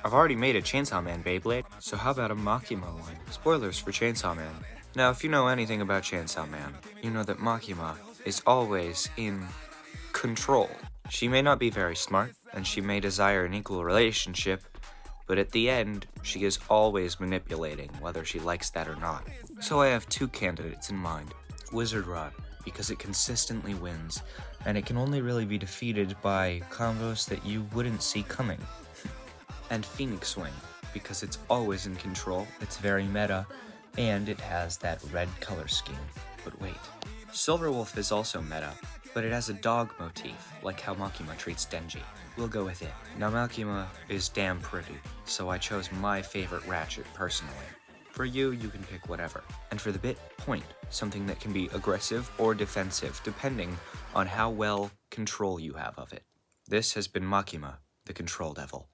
I've already made a Chainsaw Man Beyblade, so how about a Makima one? Spoilers for Chainsaw Man. Now, if you know anything about Chainsaw Man, you know that Makima is always in control. She may not be very smart, and she may desire an equal relationship, but at the end, she is always manipulating, whether she likes that or not. So I have two candidates in mind. Wizard Rod, because it consistently wins, and it can only really be defeated by combos that you wouldn't see coming. And Phoenix Swing, because it's always in control, it's very meta, and it has that red color scheme. But wait, Silverwolf is also meta, but it has a dog motif, like how Makima treats Denji. We'll go with it. Now Makima is damn pretty, so I chose my favorite Ratchet personally. For you, you can pick whatever. And for the bit, Point, something that can be aggressive or defensive, depending on how well control you have of it. This has been Makima, the Control Devil.